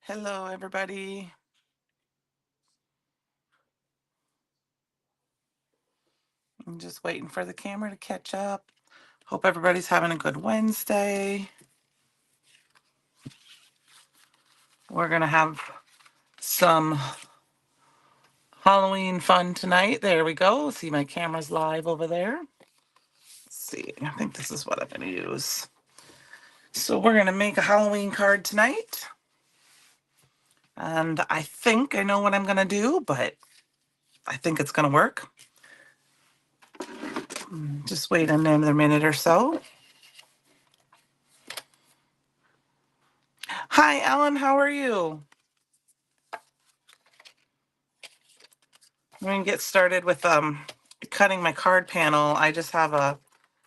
Hello, everybody. I'm just waiting for the camera to catch up. Hope everybody's having a good Wednesday. We're going to have some Halloween fun tonight. There we go. See, my camera's live over there. Let's see, I think this is what I'm going to use. So we're going to make a Halloween card tonight. And I think I know what I'm going to do, but I think it's going to work. Just wait another minute or so. Hi, Ellen. How are you? I'm going to get started with cutting my card panel. I just have a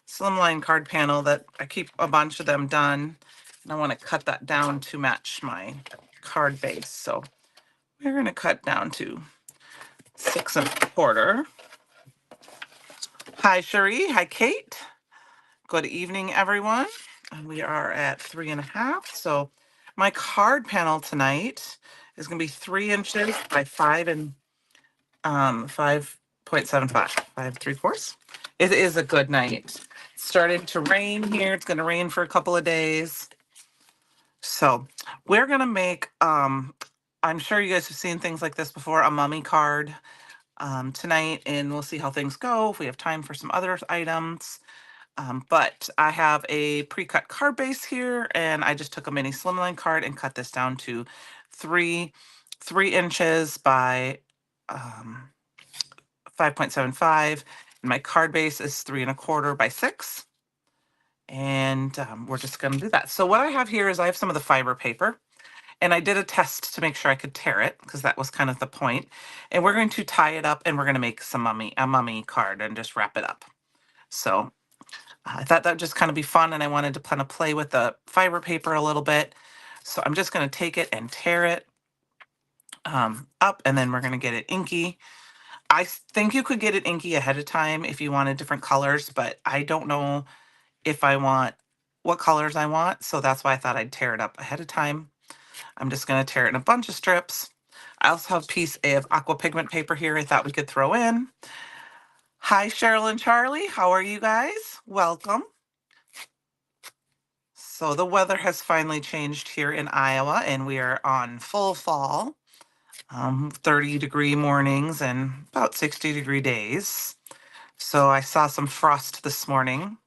slimline card panel that I keep a bunch of them done. And I want to cut that down to match my card base. So we're going to cut down to 6 1/4. Hi, Cherie. Hi, Kate. Good evening, everyone. And we are at 3 1/2. So my card panel tonight is going to be 3 inches by 5.75, 5 3/4. It is a good night. It's starting to rain here. It's going to rain for a couple of days. So we're going to make, I'm sure you guys have seen things like this before, a mummy card tonight, and we'll see how things go, if we have time for some other items. But I have a pre-cut card base here, and I just took a mini slimline card and cut this down to 3 inches by 5.75. And my card base is 3 1/4 by 6. And we're just going to do that. So what I have here is I have some of the fiber paper, and I did a test to make sure I could tear it, because that was kind of the point. And we're going to tie it up, and we're going to make a mummy card and just wrap it up. So I thought that would just kind of be fun, and I wanted to kind of play with the fiber paper a little bit. So I'm just going to take it and tear it up, and then we're going to get it inky. I think you could get it inky ahead of time if you wanted different colors, but I don't know if I want what colors I want. So that's why I thought I'd tear it up ahead of time. I'm just going to tear it in a bunch of strips. I also have a piece of aqua pigment paper here I thought we could throw in. Hi, Cheryl and Charlie. How are you guys? Welcome. So the weather has finally changed here in Iowa, and we are on full fall. 30-degree mornings and about 60-degree days. So I saw some frost this morning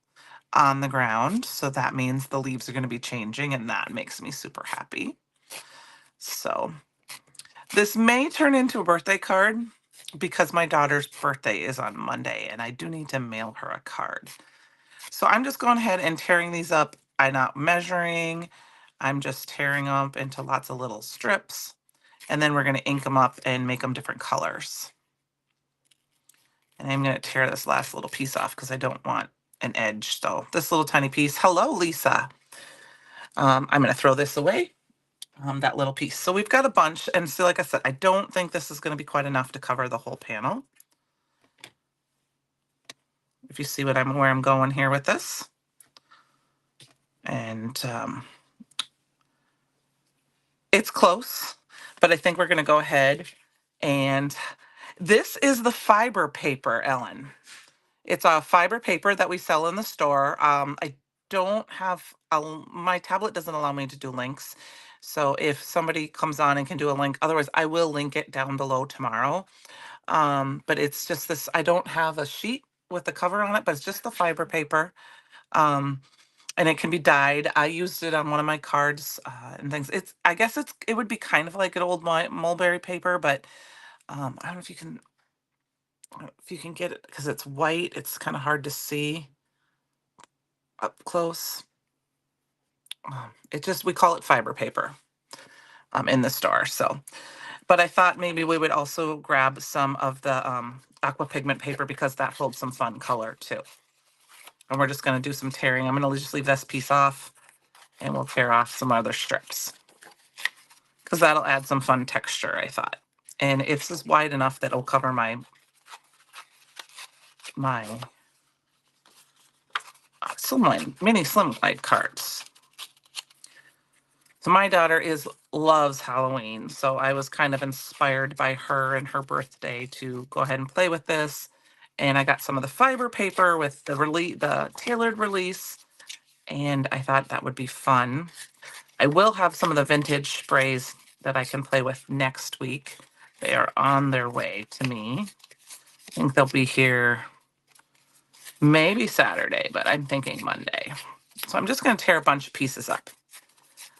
on the ground. So that means the leaves are going to be changing, and that makes me super happy. So this may turn into a birthday card because my daughter's birthday is on Monday, and I do need to mail her a card. So I'm just going ahead and tearing these up. I'm not measuring. I'm just tearing them up into lots of little strips. And then we're going to ink them up and make them different colors. And I'm going to tear this last little piece off because I don't want an edge. So this little tiny piece. Hello, Lisa. I'm going to throw this away, that little piece. So we've got a bunch. And so like I said, I don't think this is going to be quite enough to cover the whole panel. If you see where I'm going here with this. And it's close, but I think we're going to go ahead. And this is the fiber paper, Ellen. It's a fiber paper that we sell in the store. I don't have, my tablet doesn't allow me to do links. So if somebody comes on and can do a link, otherwise I will link it down below tomorrow. But it's just this, I don't have a sheet with the cover on it, but it's just the fiber paper. And it can be dyed. I used it on one of my cards and things. I guess it would be kind of like an old mulberry paper, but I don't know if you can, get it because it's white. It's kind of hard to see up close. We call it fiber paper in the store. So, but I thought maybe we would also grab some of the aqua pigment paper because that holds some fun color too. And we're just going to do some tearing. I'm going to just leave this piece off, and we'll tear off some other strips because that'll add some fun texture, I thought. And it's just wide enough that it'll cover my mini slimline cards. So my daughter loves Halloween, so I was kind of inspired by her and her birthday to go ahead and play with this. And I got some of the fiber paper with the tailored release, and I thought that would be fun. I will have some of the vintage sprays that I can play with next week. They are on their way to me. I think they'll be here maybe Saturday, but I'm thinking Monday. So I'm just going to tear a bunch of pieces up.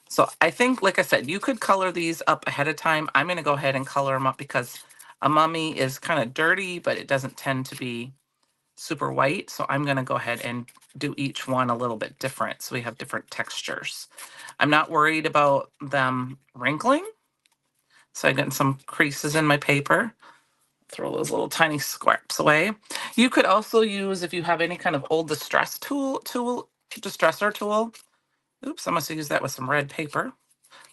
So I think, like I said, you could color these up ahead of time. I'm going to go ahead and color them up because a mummy is kind of dirty, but it doesn't tend to be super white. So I'm going to go ahead and do each one a little bit different so we have different textures. I'm not worried about them wrinkling. So I got some creases in my paper. Throw those little tiny scraps away. You could also use, if you have any kind of old distressor tool. Oops, I must have used that with some red paper,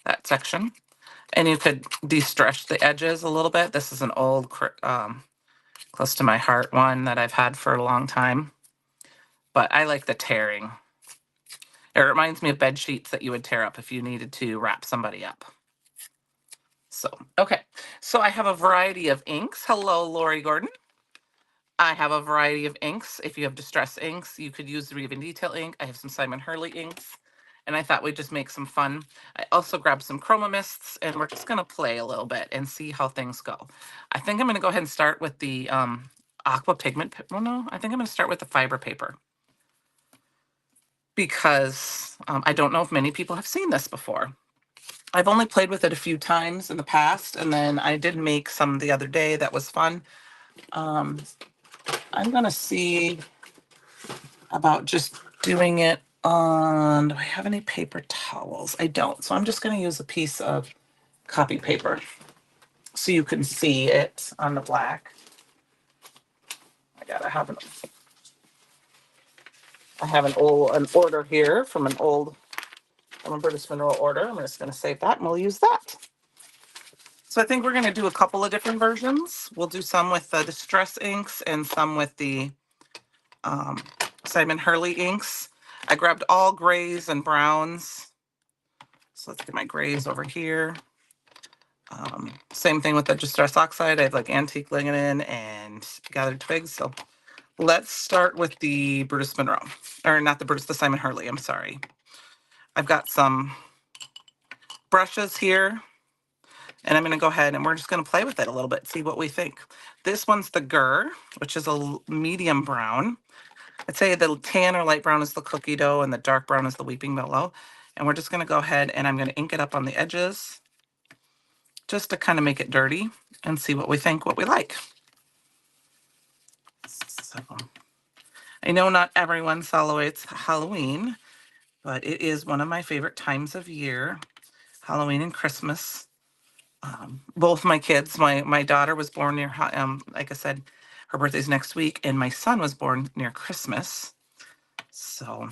that section. And you could de-stretch the edges a little bit. This is an old, close to my heart one that I've had for a long time. But I like the tearing. It reminds me of bed sheets that you would tear up if you needed to wrap somebody up. So, okay. So I have a variety of inks. Hello, Lori Gordon. I have a variety of inks. If you have distress inks, you could use the Reeve Detail ink. I have some Simon Hurley inks, and I thought we'd just make some fun. I also grabbed some chroma mists, and we're just going to play a little bit and see how things go. I think I'm going to go ahead and start with the aqua pigment. Well, no, I think I'm going to start with the fiber paper because I don't know if many people have seen this before. I've only played with it a few times in the past, and then I did make some the other day that was fun. I'm going to see about just doing it on, do I have any paper towels? I don't. So I'm just going to use a piece of copy paper so you can see it on the black. I have an order here from a British Mineral order. I'm just going to save that and we'll use that. So I think we're going to do a couple of different versions. We'll do some with the Distress inks and some with the Simon Hurley inks. I grabbed all grays and browns. So let's get my grays over here. Same thing with the Distress Oxide. I have like antique lignin and gathered twigs. So let's start with the Brutus Monroe. Or not the Brutus, the Simon Hurley, I'm sorry. I've got some brushes here. And I'm going to go ahead and we're just going to play with it a little bit, see what we think. This one's the Gur, which is a medium brown. I'd say the tan or light brown is the cookie dough and the dark brown is the weeping willow. And we're just going to go ahead and I'm going to ink it up on the edges just to kind of make it dirty and see what we think, what we like. So I know not everyone celebrates Halloween, but it is one of my favorite times of year, Halloween and Christmas. Both my kids, my daughter was born near, like I said, her birthday's next week, and my son was born near Christmas. So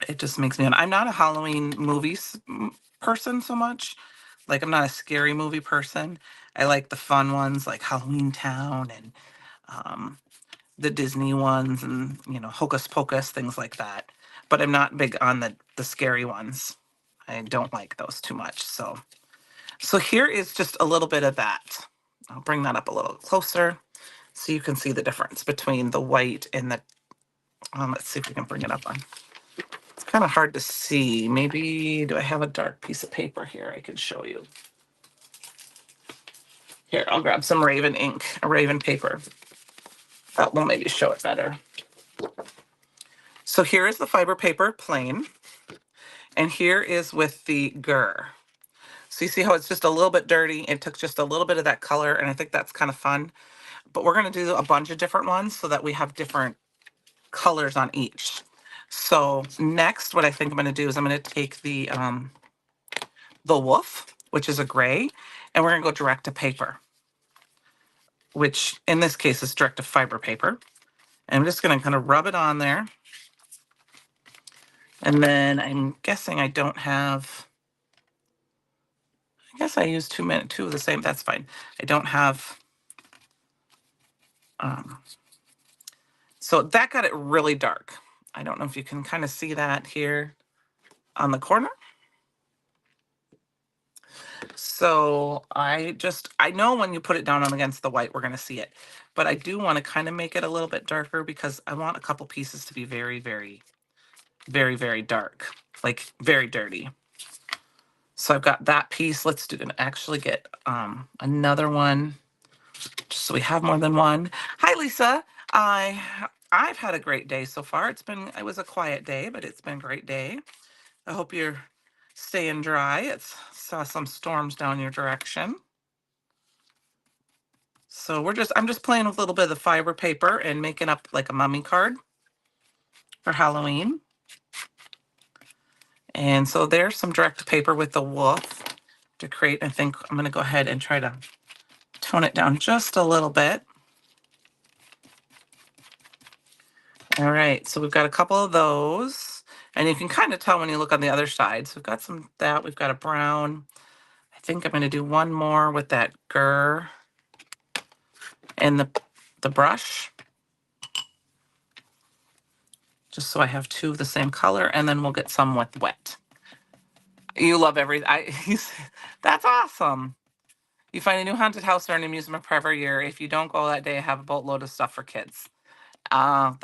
it just makes me, and I'm not a Halloween movies person so much. Like, I'm not a scary movie person. I like the fun ones like Halloween Town and the Disney ones and, Hocus Pocus, things like that. But I'm not big on the scary ones. I don't like those too much. So here is just a little bit of that. I'll bring that up a little closer so you can see the difference between the white and the, let's see if we can bring it up on. It's kind of hard to see. Maybe, do I have a dark piece of paper here I can show you? Here, I'll grab some Raven ink, a Raven paper. That will maybe show it better. So here is the fiber paper, plain. And here is with the Gur. So you see how it's just a little bit dirty. It took just a little bit of that color, and I think that's kind of fun. But we're going to do a bunch of different ones so that we have different colors on each. So next, what I think I'm going to do is I'm going to take the wolf, which is a gray, and we're going to go direct to paper, which in this case is direct to fiber paper. And I'm just going to kind of rub it on there. And then I'm guessing I don't have, I guess I used two of the same. That's fine. I don't have, so that got it really dark. I don't know if you can kind of see that here on the corner. So I know when you put it down on against the white, we're going to see it. But I do want to kind of make it a little bit darker because I want a couple pieces to be very, very, very, very dark, like very dirty. So I've got that piece. Let's do actually get another one just so we have more than one. Hi, Lisa. I I've had a great day so far. It was a quiet day, but it's been a great day. I hope you're staying dry. Saw some storms down your direction. So I'm just playing with a little bit of the fiber paper and making up like a mummy card for Halloween. And so there's some direct paper with the wolf to create. I think I'm going to go ahead and try to tone it down just a little bit. All right, so we've got a couple of those. And you can kind of tell when you look on the other side. So we've got we've got a brown. I think I'm going to do one more with that gur and the brush. Just so I have two of the same color, and then we'll get some with wet. You love that's awesome. You find a new haunted house or an amusement park every year. If you don't go that day, I have a boatload of stuff for kids. I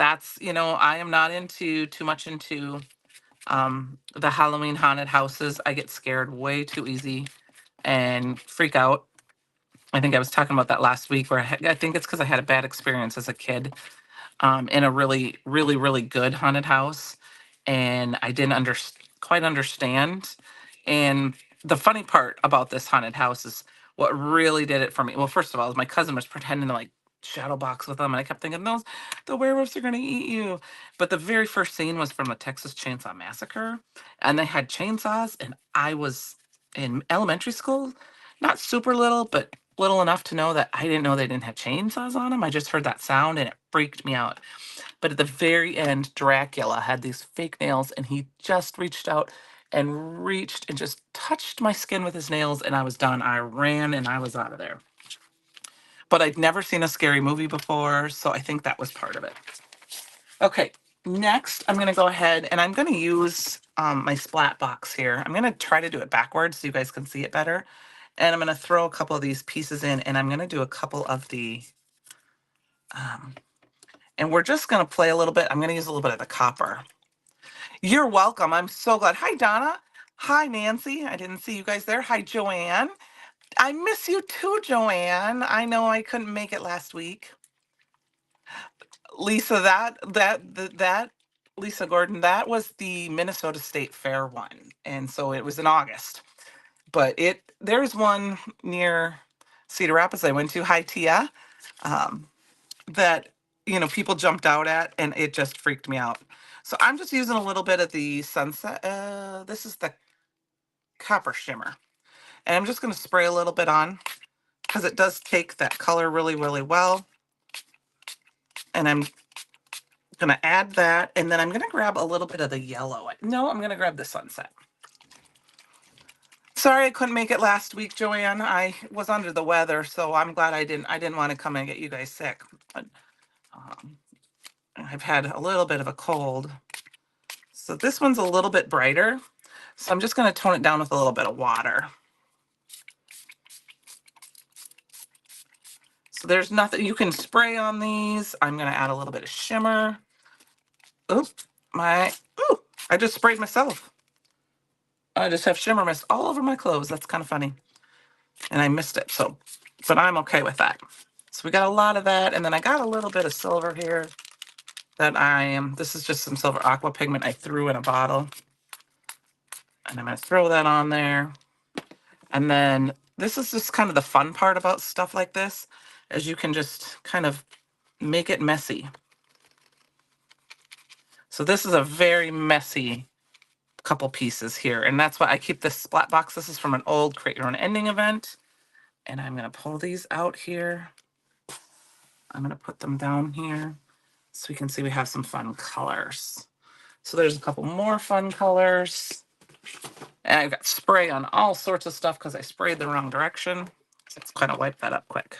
am not too much into the Halloween haunted houses. I get scared way too easy and freak out. I think I was talking about that last week where I think it's because I had a bad experience as a kid in a really, really, really good haunted house. And I didn't quite understand. And the funny part about this haunted house is what really did it for me. Well, first of all, is my cousin was pretending to like shadow box with them. And I kept thinking, the werewolves are going to eat you. But the very first scene was from the Texas Chainsaw Massacre. And they had chainsaws. And I was in elementary school, not super little, but little enough to know that I didn't know they didn't have chainsaws on them. I just heard that sound and it freaked me out. But at the very end, Dracula had these fake nails and he just reached and just touched my skin with his nails and I was done. I ran and I was out of there. But I'd never seen a scary movie before, so I think that was part of it. Okay, next I'm going to go ahead and I'm going to use my splat box here. I'm going to try to do it backwards so you guys can see it better. And I'm going to throw a couple of these pieces in and I'm going to do a couple of the and we're just going to play a little bit. I'm going to use a little bit of the copper. You're welcome. I'm so glad. Hi, Donna. Hi, Nancy. I didn't see you guys there. Hi, Joanne. I miss you too, Joanne. I know I couldn't make it last week. Lisa, that Lisa Gordon, that was the Minnesota State Fair one. And so it was in August. But there's one near Cedar Rapids I went to, Hi Tia. That people jumped out at and it just freaked me out. So I'm just using a little bit of the sunset. This is the copper shimmer. And I'm just going to spray a little bit on because it does take that color really, really well. And I'm going to add that. And then I'm going to grab a little bit of the yellow. No, I'm going to grab the sunset. Sorry I couldn't make it last week, Joanne. I was under the weather, so I'm glad I didn't want to come and get you guys sick. But, I've had a little bit of a cold. So this one's a little bit brighter. So I'm just going to tone it down with a little bit of water. So there's nothing you can spray on these. I'm going to add a little bit of shimmer. Oops, I just sprayed myself. I just have shimmer mist all over my clothes. That's kind of funny. And I missed it. But I'm okay with that. So we got a lot of that. And then I got a little bit of silver here this is just some silver aqua pigment I threw in a bottle. And I'm going to throw that on there. And then this is just kind of the fun part about stuff like this, is you can just kind of make it messy. So this is a very messy couple pieces here. And that's why I keep this splat box. This is from an old Create Your Own Ending event. And I'm going to pull these out here. I'm going to put them down here so we can see we have some fun colors. So there's a couple more fun colors. And I've got spray on all sorts of stuff because I sprayed the wrong direction. So let's kind of wipe that up quick.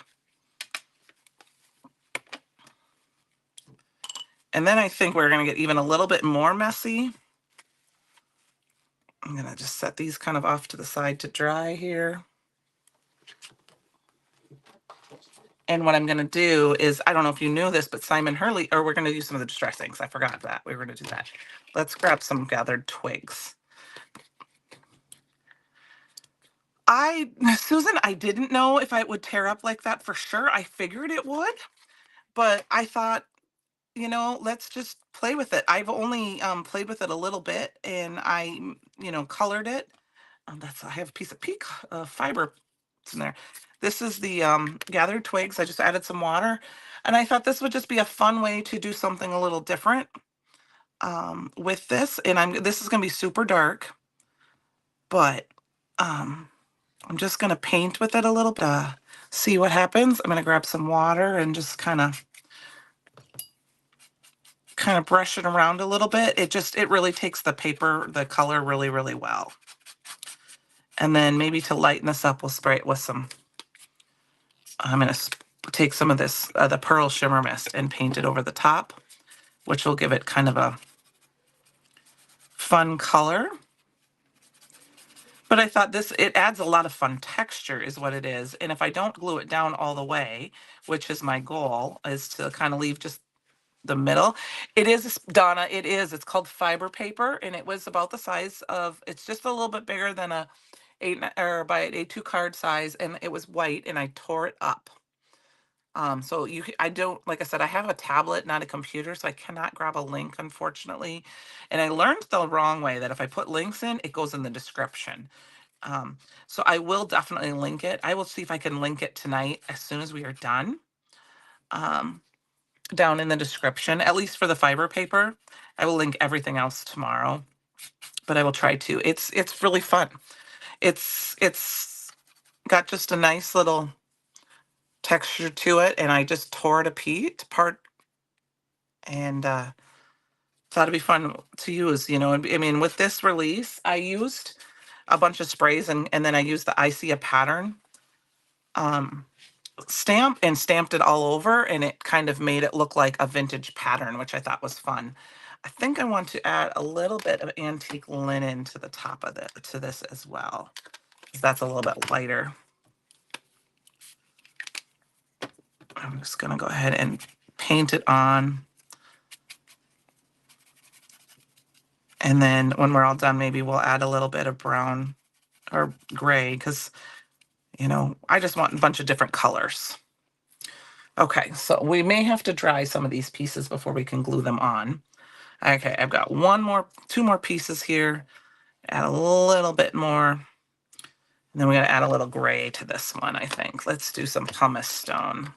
And then I think we're going to get even a little bit more messy. I'm gonna just set these kind of off to the side to dry here. And what I'm gonna do is, I don't know if you knew this, but Simon Hurley, or we're gonna do some of the distressings. I forgot that. We were gonna do that. Let's grab some gathered twigs. Susan, I didn't know if I would tear up like that for sure. I figured it would, but I thought, let's just play with it. I've only played with it a little bit, and colored it. I have a piece of peak fiber in there. This is the gathered twigs. I just added some water, and I thought this would just be a fun way to do something a little different with this. And this is gonna be super dark, but um, I'm just gonna paint with it a little bit. See what happens. I'm gonna grab some water and just kind of brush it around a little bit. It really takes the color really, really well. And then maybe to lighten this up, we'll spray it with some, I'm going to take some of this, the Pearl Shimmer Mist, and paint it over the top, which will give it kind of a fun color. But I thought it adds a lot of fun texture is what it is. And if I don't glue it down all the way, which is my goal, is to kind of leave just the middle. It is, Donna, it's called fiber paper, and it was about the size of, it's just a little bit bigger than a 8 card size, and it was white, and I tore it up. So I don't, like I said, I have a tablet, not a computer, so I cannot grab a link, unfortunately. And I learned the wrong way that if I put links in, it goes in the description. So I will definitely link it. I will see if I can link it tonight as soon as we are done. Down in the description, at least for the fiber paper. I will link everything else tomorrow, but I will try to. It's really fun. It's got just a nice little texture to it, and I just tore it apart, and thought it'd be fun to use. I mean, with this release, I used a bunch of sprays, and then I used the I See a Pattern stamp and stamped it all over, and it kind of made it look like a vintage pattern, which I thought was fun. I think I want to add a little bit of antique linen to the top of to this as well, because that's a little bit lighter. I'm just going to go ahead and paint it on. And then when we're all done, maybe we'll add a little bit of brown or gray, because, I just want a bunch of different colors. Okay, so we may have to dry some of these pieces before we can glue them on. Okay, I've got two more pieces here. Add a little bit more. And then we're going to add a little gray to this one, I think. Let's do some pumice stone.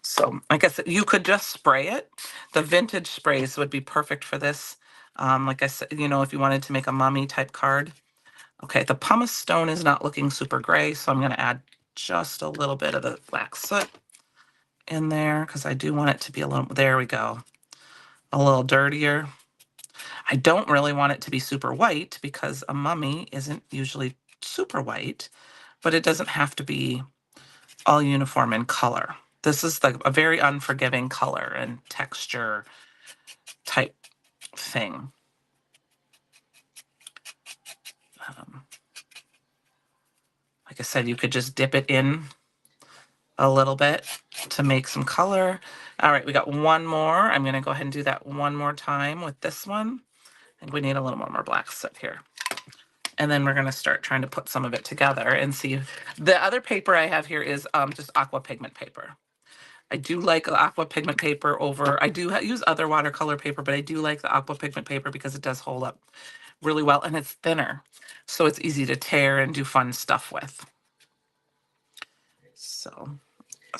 So I guess you could just spray it. The vintage sprays would be perfect for this. Like I said, if you wanted to make a mummy type card. Okay, the pumice stone is not looking super gray, so I'm going to add just a little bit of the black soot in there, because I do want it to be a little, there we go, a little dirtier. I don't really want it to be super white, because a mummy isn't usually super white, but it doesn't have to be all uniform in color. This is a very unforgiving color and texture type thing. Like I said, you could just dip it in a little bit to make some color. All right, we got one more. I'm going to go ahead and do that one more time with this one. And we need a little more black soot here. And then we're going to start trying to put some of it together and see. The other paper I have here is just aqua pigment paper. I do like aqua pigment paper over, I do use other watercolor paper, but I do like the aqua pigment paper because it does hold up really well, and it's thinner. So it's easy to tear and do fun stuff with. So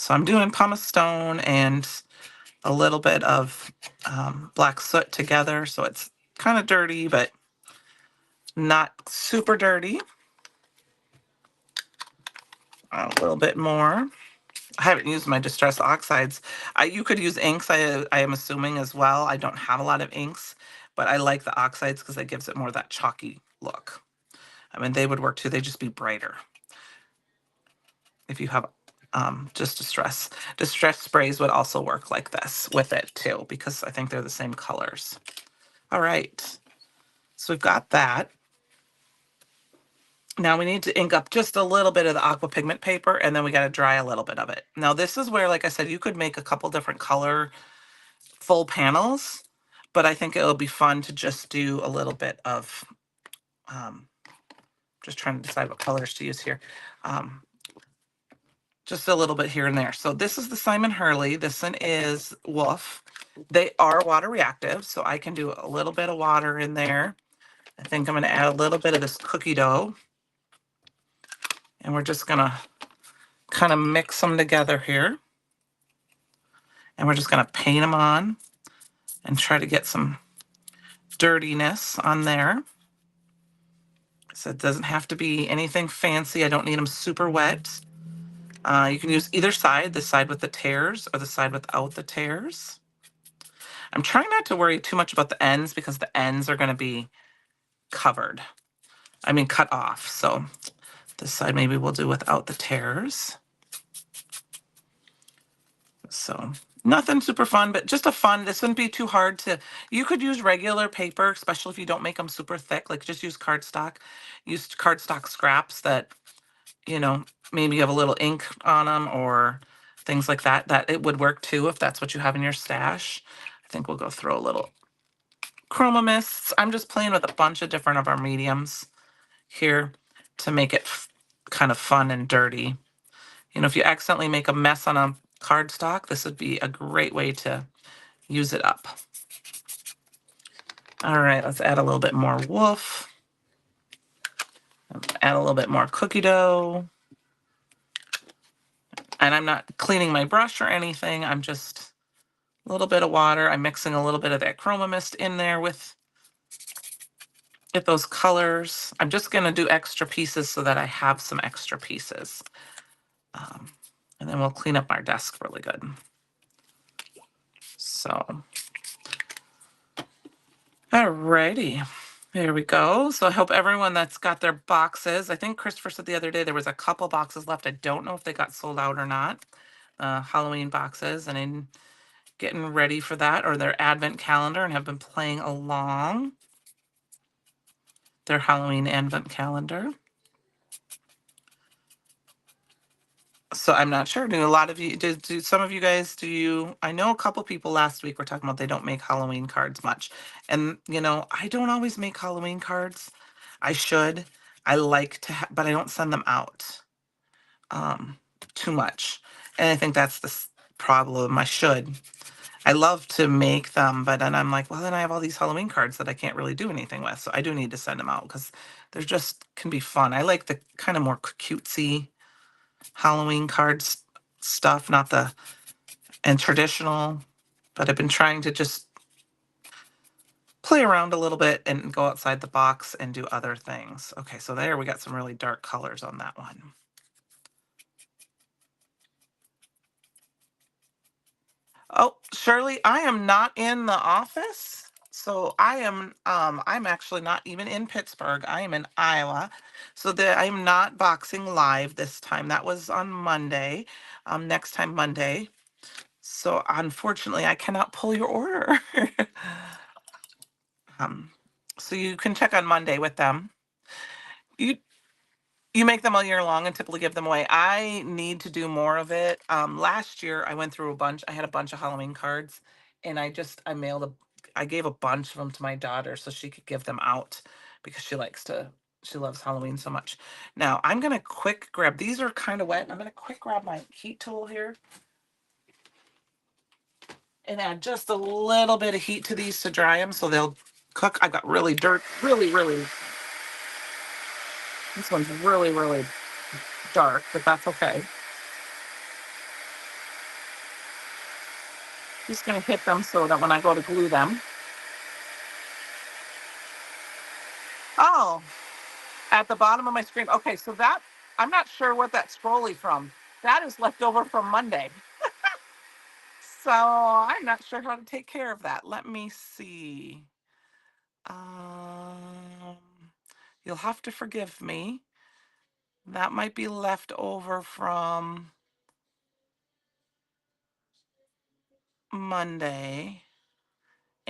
I'm doing pumice stone and a little bit of black soot together. So it's kind of dirty, but not super dirty. A little bit more. I haven't used my Distress Oxides. You could use inks, I am assuming, as well. I don't have a lot of inks, but I like the oxides because it gives it more of that chalky look. I mean, they would work too. They'd just be brighter. If you have just Distress. Distress sprays would also work like this with it too, because I think they're the same colors. All right. So we've got that. Now we need to ink up just a little bit of the aqua pigment paper, and then we got to dry a little bit of it. Now this is where, like I said, you could make a couple different color full panels, but I think it'll be fun to just do a little bit of, just trying to decide what colors to use here. Just a little bit here and there. So this is the Simon Hurley. This one is Wolf. They are water reactive, so I can do a little bit of water in there. I think I'm going to add a little bit of this cookie dough. And we're just going to kind of mix them together here. And we're just going to paint them on and try to get some dirtiness on there. So it doesn't have to be anything fancy. I don't need them super wet. You can use either side, the side with the tears or the side without the tears. I'm trying not to worry too much about the ends because the ends are going to be covered. I mean, cut off. So this side maybe we'll do without the tears. So nothing super fun, but just a fun, this wouldn't be too hard to, you could use regular paper, especially if you don't make them super thick, like just use cardstock. Use cardstock scraps that, you know, maybe you have a little ink on them or things like that, that it would work too if that's what you have in your stash. I think we'll go throw a little chroma mists. I'm just playing with a bunch of different of our mediums here to make it kind of fun and dirty. You know, if you accidentally make a mess on a cardstock, this would be a great way to use it up. All right, let's add a little bit more Wolf. Add a little bit more cookie dough. And I'm not cleaning my brush or anything. I'm just a little bit of water. I'm mixing a little bit of that chroma mist in there with those colors. I'm just going to do extra pieces so that I have some extra pieces. And then we'll clean up our desk really good. So, alrighty. There we go. So I hope everyone that's got their boxes, I think Christopher said the other day there was a couple boxes left. I don't know if they got sold out or not. Halloween boxes, and in getting ready for that, or their advent calendar, and have been playing along their Halloween advent calendar. So I'm not sure. Do a lot of you, do some of you guys, I know a couple people last week were talking about they don't make Halloween cards much. And, you know, I don't always make Halloween cards. I should. I like to, but I don't send them out too much. And I think that's the problem. I should. I love to make them, but then I'm like, well, then I have all these Halloween cards that I can't really do anything with. So I do need to send them out because they're just can be fun. I like the kind of more cutesy Halloween cards stuff, not the and traditional, but I've been trying to just play around a little bit and go outside the box and do other things. Okay, so there we got some really dark colors on that one. Oh, Shirley, I am not in the office. So I'm actually not even in Pittsburgh. I am in Iowa. So that I'm not boxing live this time. That was on Monday. Next time Monday. So unfortunately, I cannot pull your order. um, so you can check on Monday with them. You you make them all year long and typically give them away. I need to do more of it. Last year I went through a bunch. I had a bunch of Halloween cards, and I gave a bunch of them to my daughter so she could give them out because she loves Halloween so much. Now I'm gonna quick grab. These are kind of wet. I'm gonna quick grab my heat tool here and add just a little bit of heat to these to dry them so they'll cook. I've got really really. This one's really dark, but that's okay. Just gonna hit them so that when I go to glue them. Oh, at the bottom of my screen. Okay, so that, I'm not sure what that's scrolly from. That is left over from Monday. So I'm not sure how to take care of that. Let me see. Um, you'll have to forgive me. That might be left over from Monday.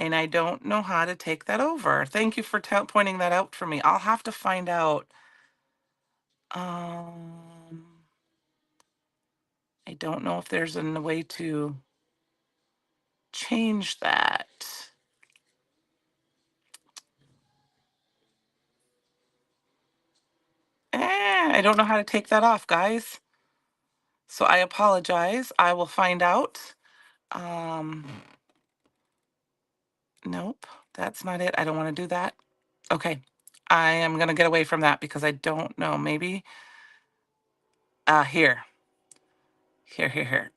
and I don't know how to take that over. Thank you for pointing that out for me. I'll have to find out. Um, I don't know if there's a way to change that. I don't know how to take that off, guys. So I apologize. I will find out. Um, nope, that's not it. I don't want to do that. Okay. I am going to get away from that because I don't know. Maybe here. Here.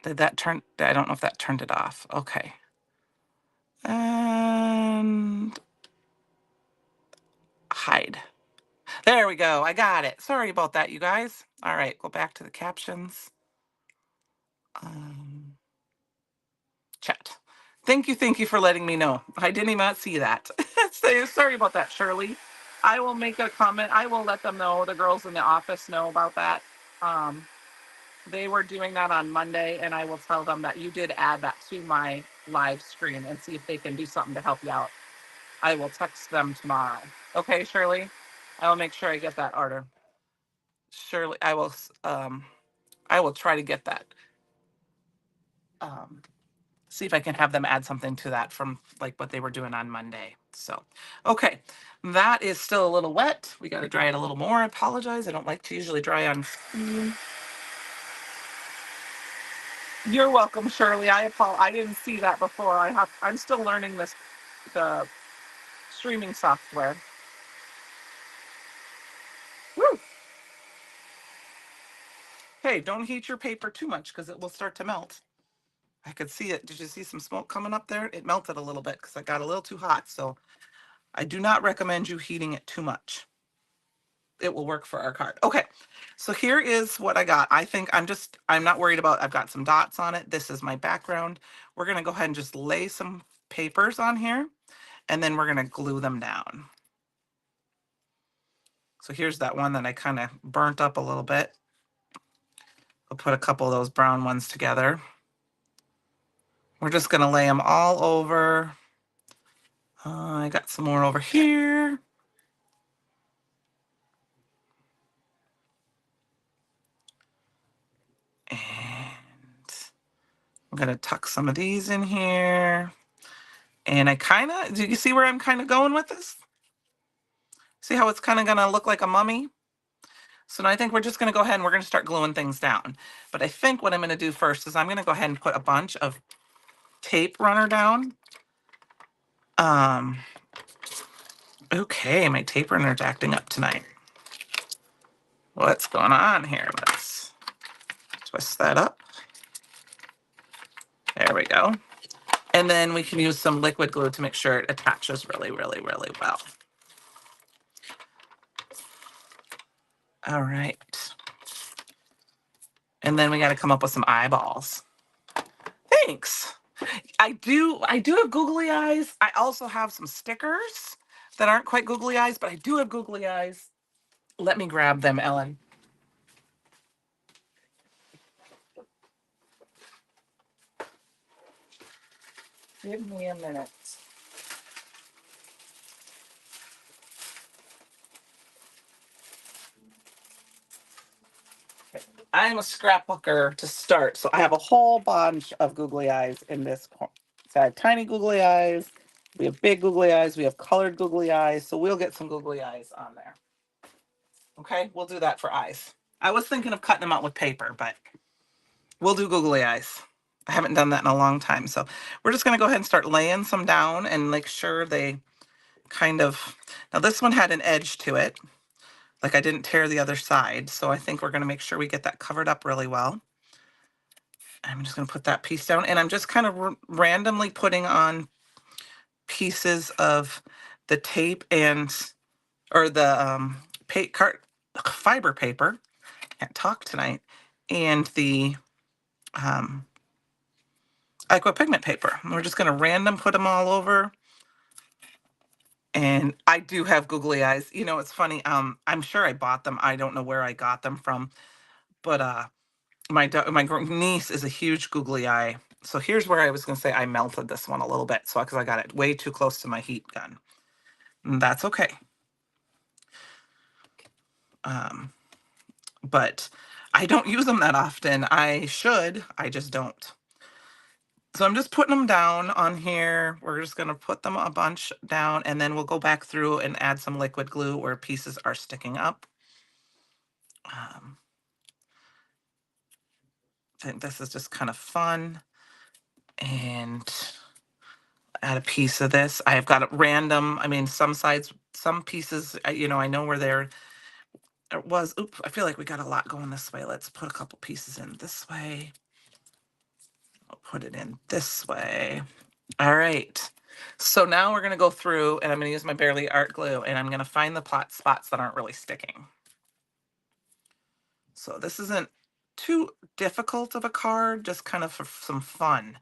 Did that turn? I don't know if that turned it off. Okay. And hide. There we go. I got it. Sorry about that, you guys. All right, go back to the captions. Um, Chat. Thank you for letting me know. I didn't even see that. Sorry about that, Shirley. I will make a comment. I will let them know, the girls in the office know about that. Um, they were doing that on Monday, and I will tell them that you did add that to my live screen and see if they can do something to help you out. I will text them tomorrow. Okay, Shirley? I will make sure I get that order. Shirley, I will try to get that. Um, see if I can have them add something to that from like what they were doing on Monday. So, okay, that is still a little wet. We got to dry it a little more. I apologize. I don't like to usually dry on. You're welcome, Shirley. I didn't see that before. I'm still learning the streaming software. Woo. Hey, don't heat your paper too much because it will start to melt. I could see it. Did you see some smoke coming up there? It melted a little bit because I got a little too hot. So I do not recommend you heating it too much. It will work for our card. Okay, so here is what I got. I'm not worried about, I've got some dots on it. This is my background. We're gonna go ahead and just lay some papers on here, and then we're gonna glue them down. So here's that one that I kind of burnt up a little bit. I'll put a couple of those brown ones together. We're just gonna lay them all over. I got some more over here. And I'm gonna tuck some of these in here. And do you see where I'm kind of going with this? See how it's kind of gonna look like a mummy? So now I think we're just gonna go ahead and we're gonna start gluing things down. But I think what I'm gonna do first is I'm gonna go ahead and put a bunch of tape runner down. Okay, my tape runner's acting up tonight. What's going on here? Let's twist that up. There we go. And then we can use some liquid glue to make sure it attaches really, really, really well. All right. And then we got to come up with some eyeballs. Thanks. I do have googly eyes. I also have some stickers that aren't quite googly eyes, but I do have googly eyes. Let me grab them, Ellen. Give me a minute. I'm a scrapbooker to start, so I have a whole bunch of googly eyes in this corner. So I have tiny googly eyes, we have big googly eyes, we have colored googly eyes, so we'll get some googly eyes on there. Okay, we'll do that for eyes. I was thinking of cutting them out with paper, but we'll do googly eyes. I haven't done that in a long time, so we're just gonna go ahead and start laying some down and make sure they kind of, now this one had an edge to it. Like I didn't tear the other side, so I think we're gonna make sure we get that covered up really well. I'm just going to put that piece down, and I'm just kind of randomly putting on pieces of the tape or the fiber paper. Can't talk tonight. And the aqua pigment paper. And we're just going to random put them all over. And I do have googly eyes. It's funny. I'm sure I bought them. I don't know where I got them from, but my niece is a huge googly eye. So here's where I was going to say I melted this one a little bit, so because I got it way too close to my heat gun. And that's okay. But I don't use them that often. I should, I just don't. So I'm just putting them down on here. We're just going to put them a bunch down, and then we'll go back through and add some liquid glue where pieces are sticking up. I think this is just kind of fun. And add a piece of this. I've got a random, I mean, some sides, some pieces, I know where there it was. Oops, I feel like we got a lot going this way. Let's put a couple pieces in this way. I'll put it in this way. All right. So now we're going to go through and I'm going to use my Barely Art glue and I'm going to find the plot spots that aren't really sticking. So this isn't too difficult of a card, just kind of for some fun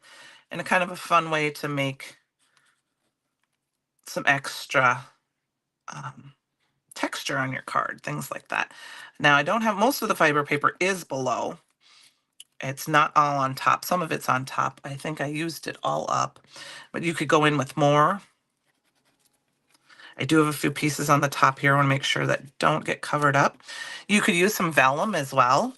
and a kind of a fun way to make some extra texture on your card, things like that. Now I don't have, most of the fiber paper is below. It's not all on top. Some of it's on top. I think I used it all up, but you could go in with more. I do have a few pieces on the top here. I want to make sure that don't get covered up. You could use some vellum as well,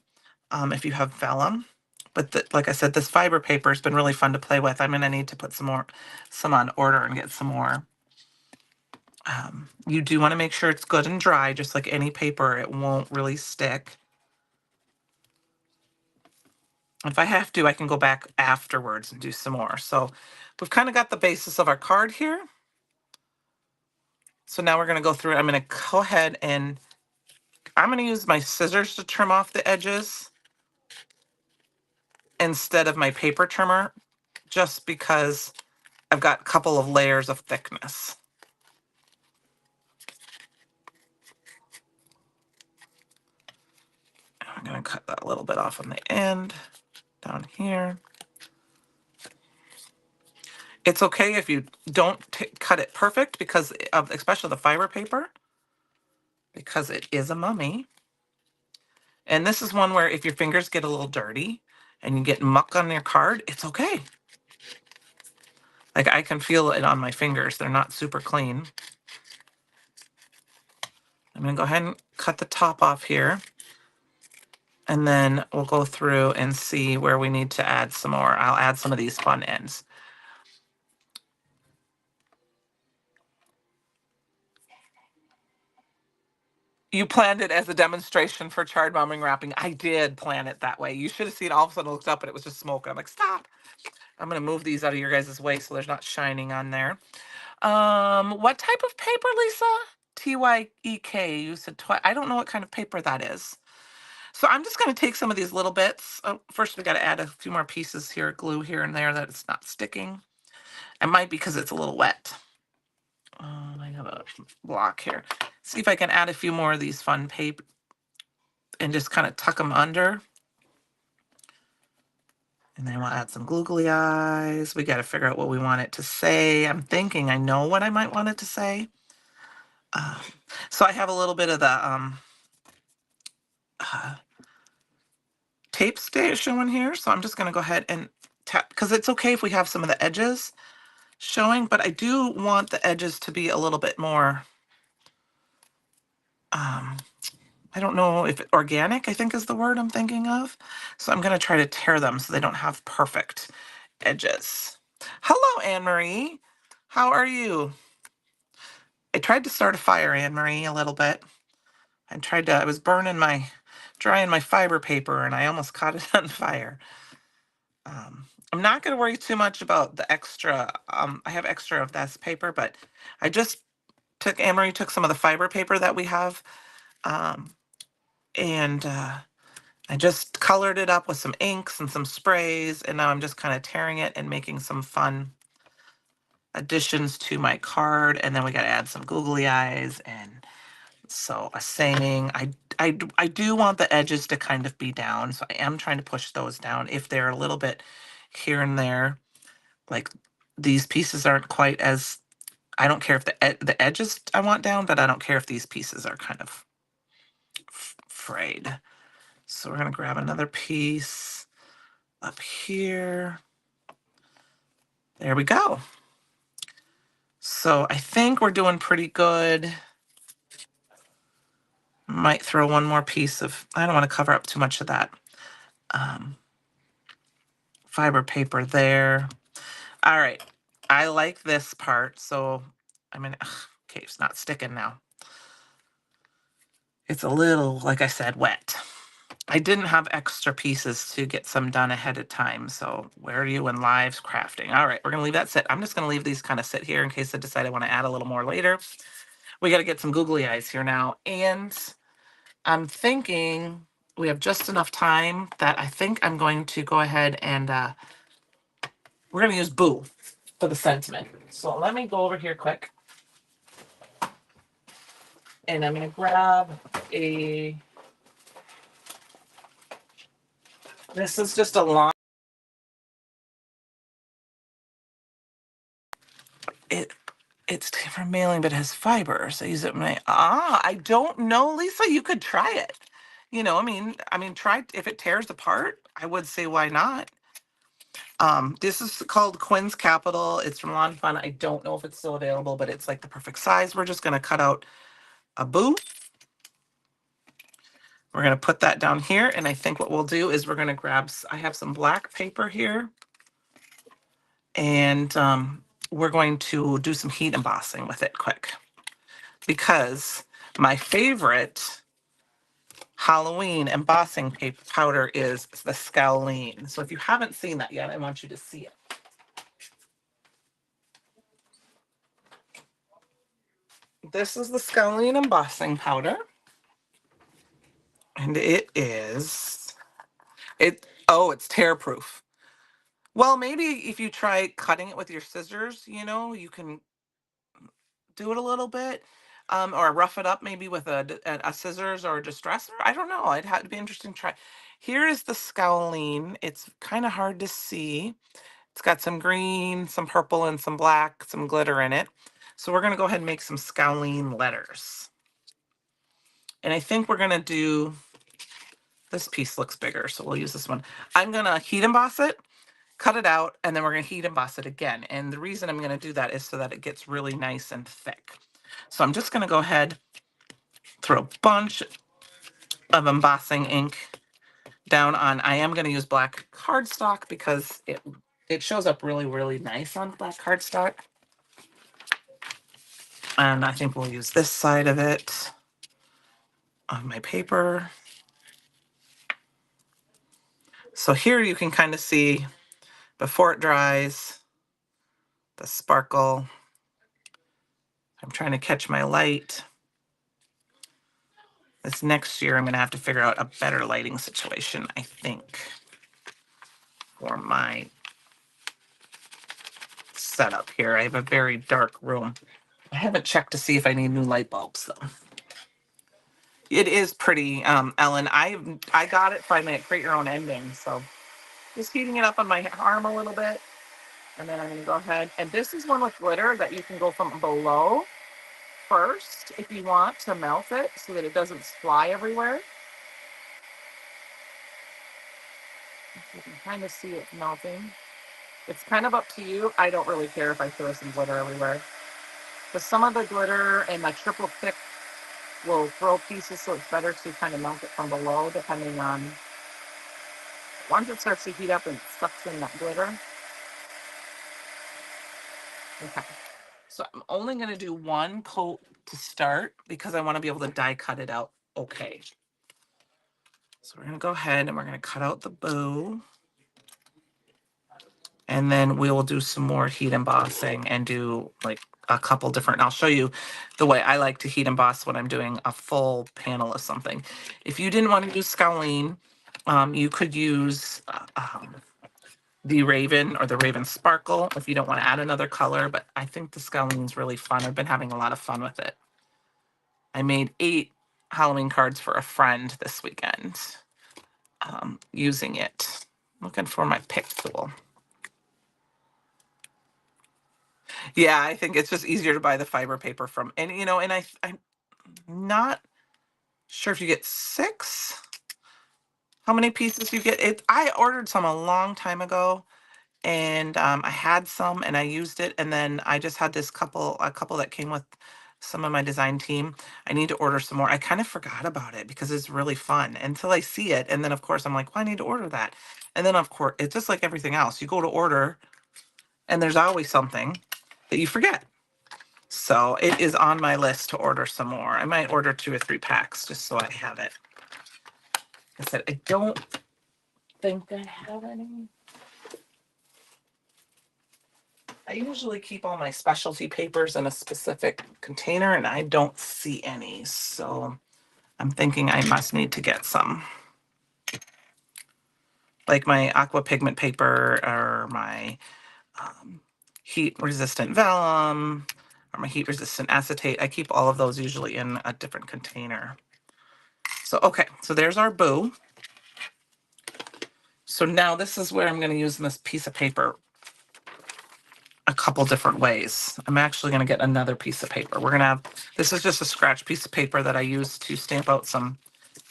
if you have vellum. But like I said, this fiber paper has been really fun to play with. I'm going to need to put some on order and get some more. You do want to make sure it's good and dry, just like any paper. It won't really stick. If I have to, I can go back afterwards and do some more. So we've kind of got the basis of our card here. So now we're going to go through it. I'm going to go ahead and I'm going to use my scissors to trim off the edges instead of my paper trimmer, just because I've got a couple of layers of thickness. I'm going to cut that a little bit off on the end down here. It's okay if you don't cut it perfect because of especially the fiber paper, because it is a mummy. And this is one where if your fingers get a little dirty and you get muck on your card, it's okay. Like I can feel it on my fingers. They're not super clean. I'm going to go ahead and cut the top off here. And then we'll go through and see where we need to add some more. I'll add some of these fun ends. You planned it as a demonstration for chard bombing wrapping. I did plan it that way. You should have seen all of a sudden I looked up and it was just smoke. I'm like, stop. I'm going to move these out of your guys' way so there's not shining on there. What type of paper, Lisa? TYEK. You said I don't know what kind of paper that is. So I'm just going to take some of these little bits. Oh, first, we got to add a few more pieces here, glue here and there that it's not sticking. It might be because it's a little wet. I have a block here. See if I can add a few more of these fun paper and just kind of tuck them under. And then we'll add some googly eyes. We got to figure out what we want it to say. I'm thinking I know what I might want it to say. So I have a little bit of the tape showing here. So I'm just going to go ahead and tap, because it's okay if we have some of the edges showing, but I do want the edges to be a little bit more, I don't know if organic, I think is the word I'm thinking of. So I'm going to try to tear them so they don't have perfect edges. Hello, Anne-Marie. How are you? I tried to start a fire, Anne-Marie, a little bit. I was drying my fiber paper and I almost caught it on fire. I'm not going to worry too much about the extra. I have extra of this paper, but I just Anne-Marie took some of the fiber paper that we have, and I just colored it up with some inks and some sprays, and now I'm just kind of tearing it and making some fun additions to my card. And then we got to add some googly eyes, and so a saying. I do want the edges to kind of be down, so I am trying to push those down if they're a little bit here and there. Like these pieces aren't quite as, I don't care if the edges I want down, but I don't care if these pieces are kind of frayed. So we're going to grab another piece up here. There we go. So I think we're doing pretty good. Might throw one more piece of, I don't want to cover up too much of that fiber paper there. All right. I like this part. So I mean, okay, it's not sticking now. It's a little, like I said, wet. I didn't have extra pieces to get some done ahead of time. So where are you in lives crafting? All right, we're going to leave that sit. I'm just going to leave these kind of sit here in case I decide I want to add a little more later. We got to get some googly eyes here now. And I'm thinking we have just enough time that I think I'm going to go ahead and we're going to use Boo for the sentiment. So let me go over here quick. And I'm going to grab a, this is just a line. It's for mailing, but it has fiber. So I use it when I don't know, Lisa, you could try it. You know, try, if it tears apart, I would say, why not? This is called Quinn's Capital. It's from Lawn Fun. I don't know if it's still available, but it's like the perfect size. We're just going to cut out a Boo. We're going to put that down here. And I think what we'll do is we're going to grab, I have some black paper here. And we're going to do some heat embossing with it quick. Because my favorite Halloween embossing paper powder is the Scowleen. So if you haven't seen that yet, I want you to see it. This is the Scowleen embossing powder. And it is, it's tear proof. Well, maybe if you try cutting it with your scissors, you know, you can do it a little bit. Or rough it up maybe with a scissors or a distressor. I don't know. It'd have to be interesting to try. Here is the Scowleen. It's kind of hard to see. It's got some green, some purple, and some black, some glitter in it. So we're going to go ahead and make some Scowleen letters. And I think we're going to do, this piece looks bigger, so we'll use this one. I'm going to heat emboss it, cut it out, and then we're going to heat emboss it again. And the reason I'm going to do that is so that it gets really nice and thick. So I'm just going to go ahead, throw a bunch of embossing ink down on, I am going to use black cardstock because it shows up really, really nice on black cardstock. And I think we'll use this side of it on my paper. So here you can kind of see before it dries, the sparkle. I'm trying to catch my light. This next year, I'm going to have to figure out a better lighting situation, I think, for my setup here. I have a very dark room. I haven't checked to see if I need new light bulbs, though. It is pretty, Ellen. I got it by my Create Your Own Ending, so just heating it up on my arm a little bit. And then I'm going to go ahead. And this is one with glitter that you can go from below first if you want to melt it so that it doesn't fly everywhere. You can kind of see it melting. It's kind of up to you. I don't really care if I throw some glitter everywhere. But some of the glitter and my triple thick will throw pieces, so it's better to kind of melt it from below, depending on, once it starts to heat up and sucks in that glitter. Okay. So I'm only going to do one coat to start because I want to be able to die cut it out okay. So we're going to go ahead and we're going to cut out the Boo. And then we will do some more heat embossing and do like a couple different, I'll show you the way I like to heat emboss when I'm doing a full panel of something. If you didn't want to use Scowleen, you could use the Raven or the Raven Sparkle if you don't want to add another color, but I think the Scowleen's really fun. I've been having a lot of fun with it. I made 8 Halloween cards for a friend this weekend using it. Looking for my pick tool. Yeah, I think it's just easier to buy the fiber paper from, and you know, and I'm not sure if you get 6 how many pieces you get. I ordered some a long time ago, and I had some and I used it, and then I just had a couple that came with some of my design team. I need to order some more. I kind of forgot about it because it's really fun until I see it, and then of course I'm like, well, I need to order that, and then of course it's just like everything else. You go to order, and there's always something that you forget. So it is on my list to order some more. I might order 2 or 3 packs just so I have it. I said I don't think I have any. I usually keep all my specialty papers in a specific container, and I don't see any. So I'm thinking I must need to get some. Like my aqua pigment paper or my heat resistant vellum or my heat resistant acetate. I keep all of those usually in a different container. So, okay, so there's our boo. So now this is where I'm going to use this piece of paper a couple different ways. I'm actually going to get another piece of paper. We're going to have, this is just a scratch piece of paper that I use to stamp out some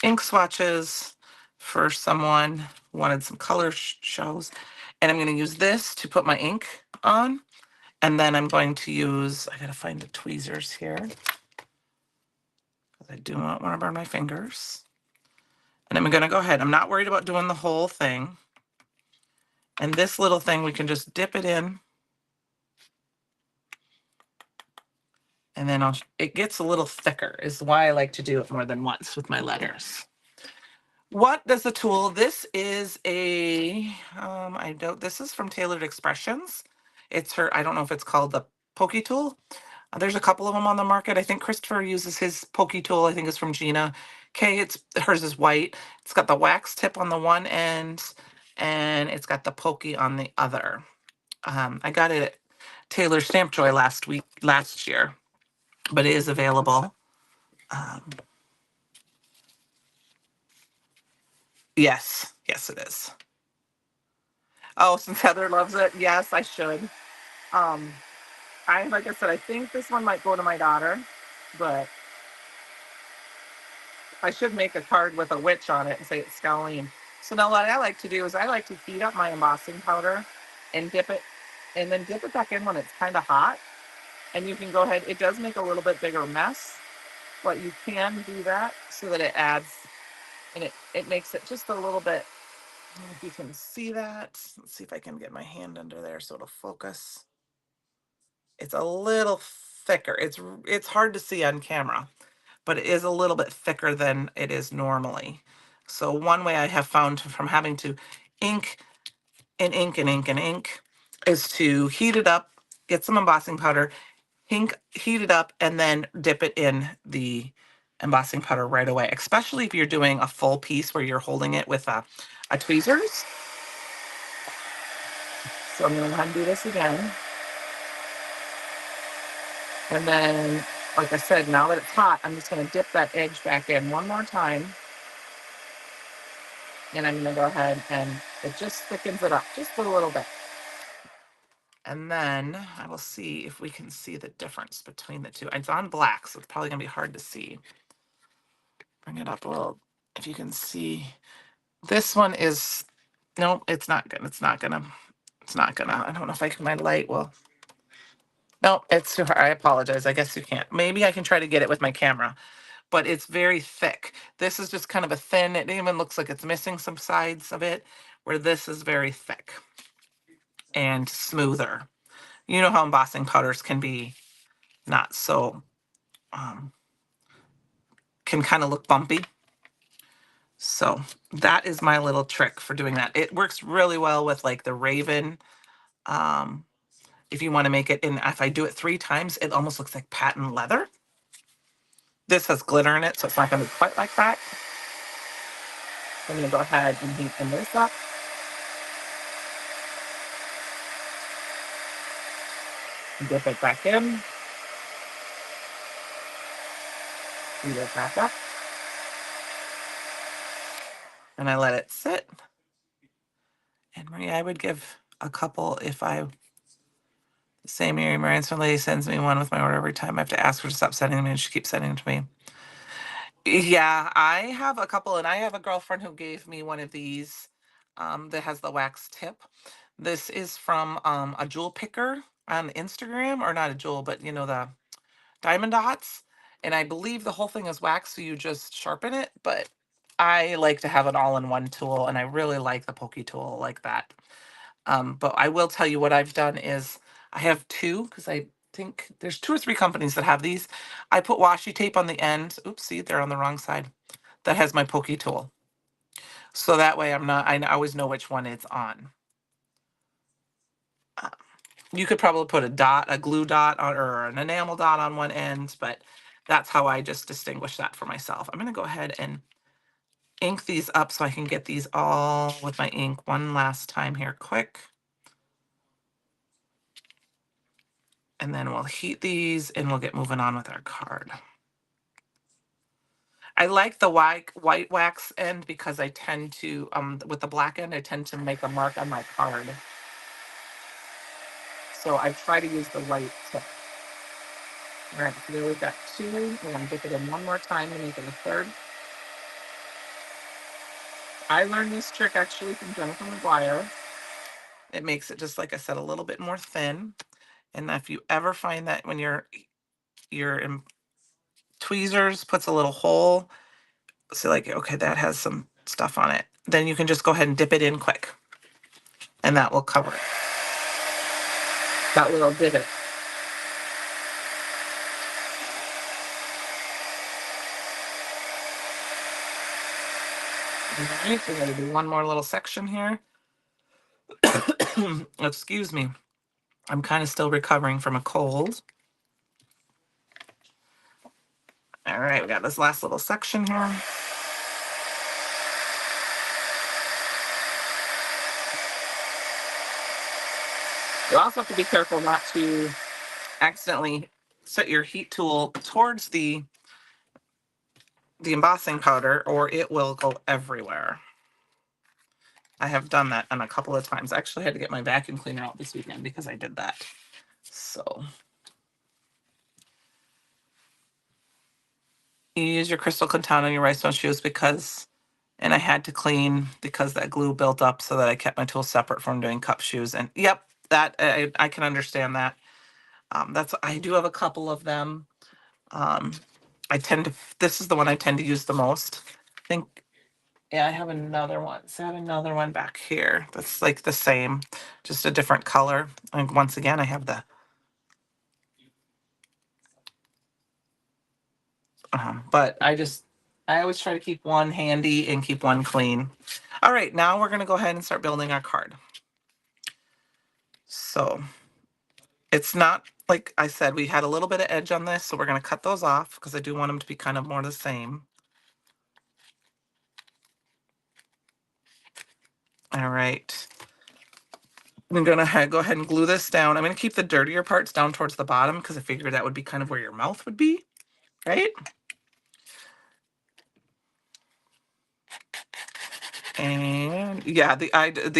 ink swatches for someone who wanted some color shows. And I'm going to use this to put my ink on. And then I'm going to use, I got to find the tweezers here, because I do not want to burn my fingers. And I'm going to go ahead. I'm not worried about doing the whole thing. And this little thing, we can just dip it in. And then it gets a little thicker, is why I like to do it more than once with my letters. What does the tool? This is this is from Tailored Expressions. It's her, I don't know if it's called the Pokey Tool. There's a couple of them on the market. I think Christopher uses his Pokey Tool. I think it's from Gina. Okay, hers is white. It's got the wax tip on the one end, and it's got the Pokey on the other. I got it at Taylor Stamp Joy last year, but it is available. Yes, it is. Oh, since Heather loves it, yes, I should. Um, like I said, I think this one might go to my daughter, but I should make a card with a witch on it and say it's Scowleen. So now what I like to do is I like to heat up my embossing powder and dip it, and then dip it back in when it's kind of hot. And you can go ahead, it does make a little bit bigger mess, but you can do that so that it adds, and it makes it just a little bit, I don't know if you can see that. Let's see if I can get my hand under there so it'll focus. It's a little thicker. It's hard to see on camera, but it is a little bit thicker than it is normally. So one way I have found from having to ink and ink and ink and ink is to heat it up, get some embossing powder, heat it up, and then dip it in the embossing powder right away, especially if you're doing a full piece where you're holding it with a tweezers. So I'm going to undo this again. And then, like I said, now that it's hot, I'm just going to dip that edge back in one more time. And I'm going to go ahead and it just thickens it up just a little bit. And then I will see if we can see the difference between the two. It's on black, so it's probably going to be hard to see. Bring it up a little. If you can see, this one is, no, it's not good. It's not gonna, I don't know if my light will. No, it's too hard. I apologize. I guess you can't. Maybe I can try to get it with my camera, but it's very thick. This is just kind of a thin, it even looks like it's missing some sides of it, where this is very thick and smoother. You know how embossing powders can be not so, can kind of look bumpy. So that is my little trick for doing that. It works really well with like the Raven. If you want to make it in, if I do it 3 times, it almost looks like patent leather. This has glitter in it, so it's not going to be quite like that. I'm going to go ahead and heat this up. Dip it back in. Heat it back up. And I let it sit. And Maria, I would give a couple if the same Mary Ransom lady sends me one with my order every time. I have to ask her to stop sending them, and she keeps sending them to me. Yeah, I have a couple, and I have a girlfriend who gave me one of these that has the wax tip. This is from a jewel picker on Instagram, or not a jewel, but you know, the diamond dots. And I believe the whole thing is wax, so you just sharpen it. But I like to have an all-in-one tool, and I really like the pokey tool like that. But I will tell you what I've done is I have two, because I think there's two or three companies that have these. I put washi tape on the end. Oops, see, they're on the wrong side. That has my pokey tool. So that way I always know which one it's on. Uh, You could probably put a glue dot on, or an enamel dot on one end, but that's how I just distinguish that for myself. I'm going to go ahead and ink these up so I can get these all with my ink one last time here quick. And then we'll heat these and we'll get moving on with our card. I like the white wax end because I tend to, with the black end, I tend to make a mark on my card. So I try to use the white tip. All right, so there we've got two. We're going to dip it in one more time and make it a third. I learned this trick actually from Jennifer McGuire. It makes it, just like I said, a little bit more thin. And if you ever find that when your tweezers puts a little hole, so like, okay, that has some stuff on it, then you can just go ahead and dip it in quick, and that will cover it. That little divot. All right, we're going to do one more little section here. Excuse me. I'm kind of still recovering from a cold. All right, we got this last little section here. You also have to be careful not to accidentally set your heat tool towards the embossing powder, or it will go everywhere. I have done that on a couple of times. I actually had to get my vacuum cleaner out this weekend because I did that. So you use your crystal contour on your rhinestone shoes because, and I had to clean because that glue built up, so that I kept my tools separate from doing cup shoes. And yep, that I can understand that. That's, I do have a couple of them. Um, I tend to, this is the one I tend to use the most. I think, yeah, I have another one. So I have another one back here that's like the same, just a different color. And once again, I have the, but I always try to keep one handy and keep one clean. All right, now we're going to go ahead and start building our card. So it's not, like I said, we had a little bit of edge on this, so we're going to cut those off because I do want them to be kind of more the same. All right. I'm going to go ahead and glue this down. I'm going to keep the dirtier parts down towards the bottom because I figured that would be kind of where your mouth would be, right? And yeah, the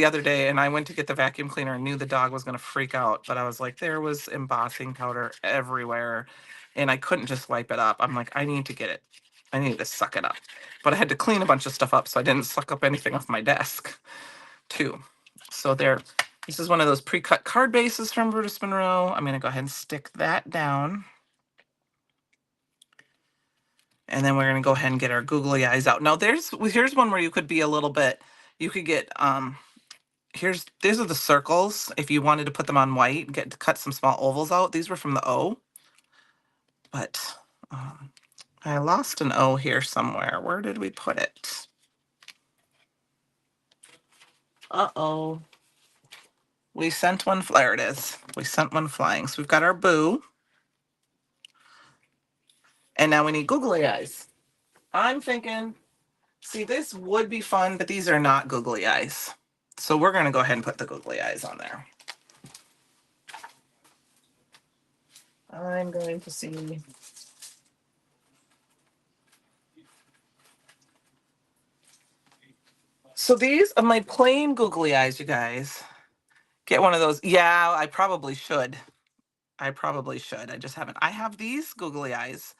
other day, and I went to get the vacuum cleaner and knew the dog was going to freak out, but I was like, there was embossing powder everywhere, and I couldn't just wipe it up. I'm like, I need to get it. I need to suck it up. But I had to clean a bunch of stuff up, so I didn't suck up anything off my desk, too. So there, this is one of those pre-cut card bases from Brutus Monroe. I'm going to go ahead and stick that down. And then we're going to go ahead and get our googly eyes out. Now here's one where you could be a little bit, you could get, these are the circles. If you wanted to put them on white, get to cut some small ovals out. These were from the O, but I lost an O here somewhere. Where did we put it? Uh-oh. We sent one, there it is. We sent one flying. So we've got our boo. And now we need googly eyes. I'm thinking, see, this would be fun, but these are not googly eyes. So we're going to go ahead and put the googly eyes on there. I'm going to see. So these are my plain googly eyes, you guys. Get one of those. Yeah, I probably should. I probably should. I just haven't. I have these googly eyes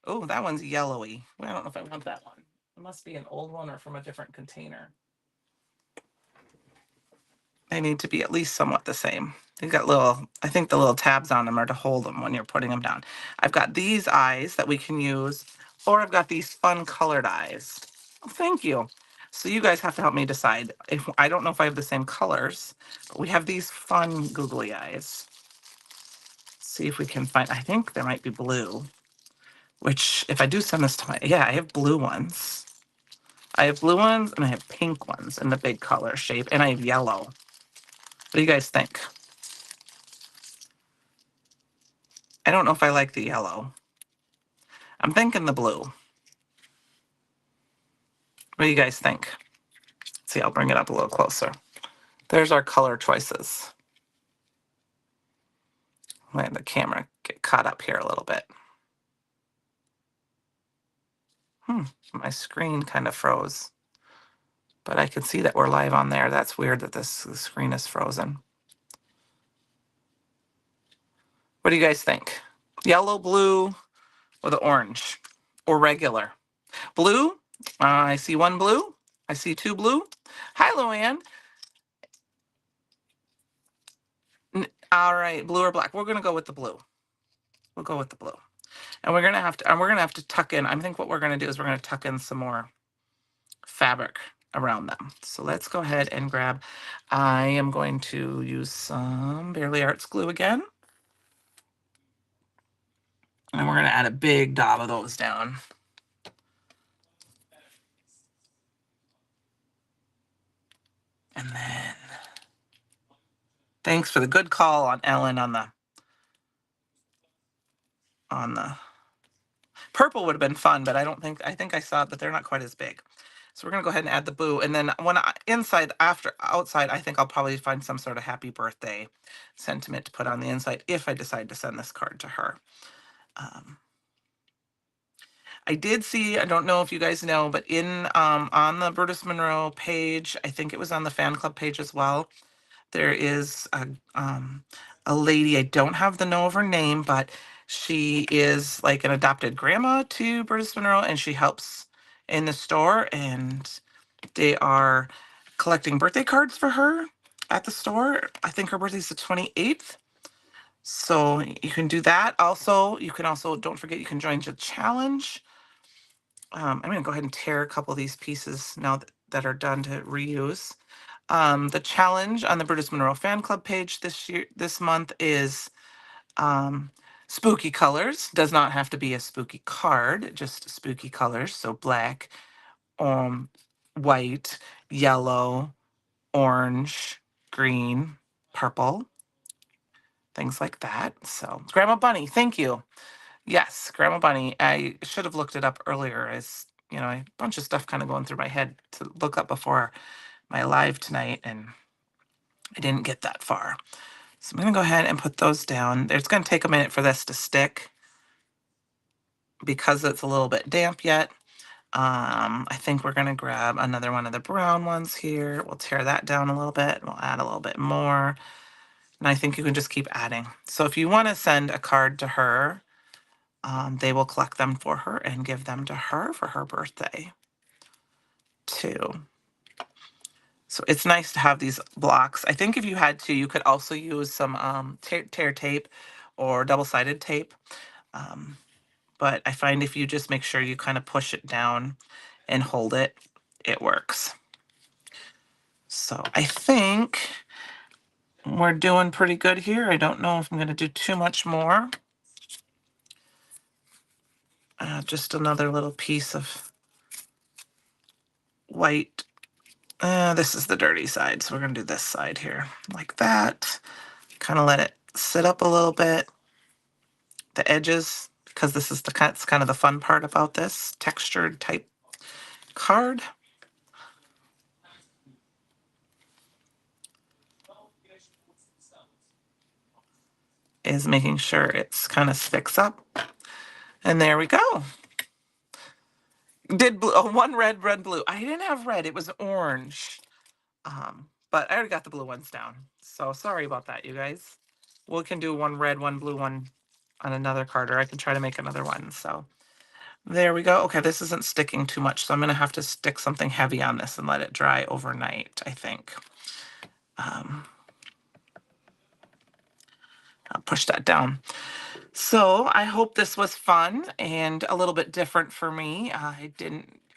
Oh, that one's yellowy. Well, I don't know if I want that one. It must be an old one or from a different container. They need to be at least somewhat the same. They've got little, I think the little tabs on them are to hold them when you're putting them down. I've got these eyes that we can use, or I've got these fun colored eyes. Oh, thank you. So you guys have to help me decide. If I don't know if I have the same colors, but we have these fun googly eyes. See if we can find, I think there might be blue, which if I do send this to my, yeah, I have blue ones. I have blue ones and I have pink ones in the big color shape, and I have yellow. What do you guys think? I don't know if I like the yellow. I'm thinking the blue. What do you guys think? See, I'll bring it up a little closer. There's our color choices. Let the camera get caught up here a little bit. My screen kind of froze. But I can see that we're live on there. That's weird that the screen is frozen. What do you guys think? Yellow, blue, or the orange? Or regular? Blue? I see one blue. I see two blue. Hi, Luann. All right, blue or black? We're gonna go with the blue. We'll go with the blue. And we're gonna have to tuck in. I think what we're gonna do is we're gonna tuck in some more fabric around them. So let's go ahead and grab. I am going to use some Barely Arts glue again. And we're gonna add a big dob of those down. And then thanks for the good call on Ellen on the purple would have been fun, but I think I saw it, but they're not quite as big. So we're gonna go ahead and add the boo, and then outside, I think I'll probably find some sort of happy birthday sentiment to put on the inside if I decide to send this card to her. I did see, I don't know if you guys know, but in on the Brutus Monroe page, I think it was on the fan club page as well, there is a lady, I don't have the know of her name, but she is like an adopted grandma to Brutus Monroe, and she helps in the store, and they are collecting birthday cards for her at the store. I think her birthday's the 28th. So you can do that. Also, you can also, don't forget, you can join the challenge. I'm going to go ahead and tear a couple of these pieces now that are done to reuse. The challenge on the Brutus Monroe fan club page this month is spooky colors. Does not have to be a spooky card, just spooky colors. So black, white, yellow, orange, green, purple, things like that. So Grandma Bunny, thank you. Yes, Grandma Bunny. I should have looked it up earlier, as a bunch of stuff kind of going through my head to look up before my live tonight, and I didn't get that far. So I'm going to go ahead and put those down. It's going to take a minute for this to stick because it's a little bit damp yet. I think we're going to grab another one of the brown ones here. We'll tear that down a little bit. We'll add a little bit more. And I think you can just keep adding. So if you want to send a card to her, they will collect them for her and give them to her for her birthday too. So it's nice to have these blocks. I think if you had to, you could also use some tear tape or double-sided tape. But I find if you just make sure you kind of push it down and hold it, it works. So I think we're doing pretty good here. I don't know if I'm going to do too much more. Just another little piece of white. This is the dirty side, so we're going to do this side here like that. Kind of let it sit up a little bit. The edges, because it's kind of the fun part about this textured type card. Is making sure it's kind of sticks up. And there we go. Did blue, one red, blue. I didn't have red, it was orange. But I already got the blue ones down. So sorry about that, you guys. We can do one red, one blue one on another card, or I can try to make another one. So There we go. Okay, this isn't sticking too much, so I'm going to have to stick something heavy on this and let it dry overnight, I think. Um, I'll push that down. So I hope this was fun and a little bit different for me.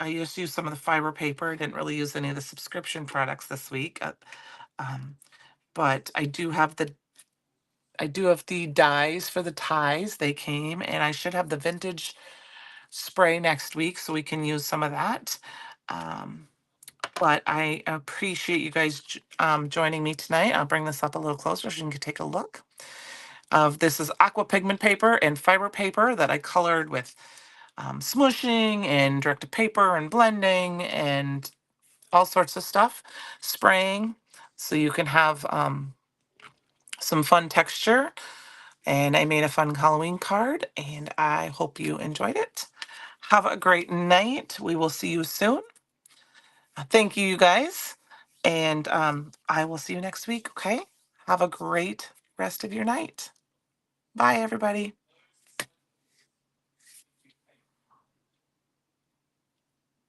I just used some of the fiber paper. I didn't really use any of the subscription products this week. Um, but I do have the dyes for the ties. They came, and I should have the vintage spray next week, so we can use some of that. Um, but I appreciate you guys joining me tonight. I'll bring this up a little closer so you can take a look. This is aqua pigment paper and fiber paper that I colored with smushing and direct to paper and blending and all sorts of stuff, spraying, so you can have some fun texture. And I made a fun Halloween card, and I hope you enjoyed it. Have a great night. We will see you soon. Thank you, you guys. And I will see you next week, okay? Have a great rest of your night. Bye, everybody.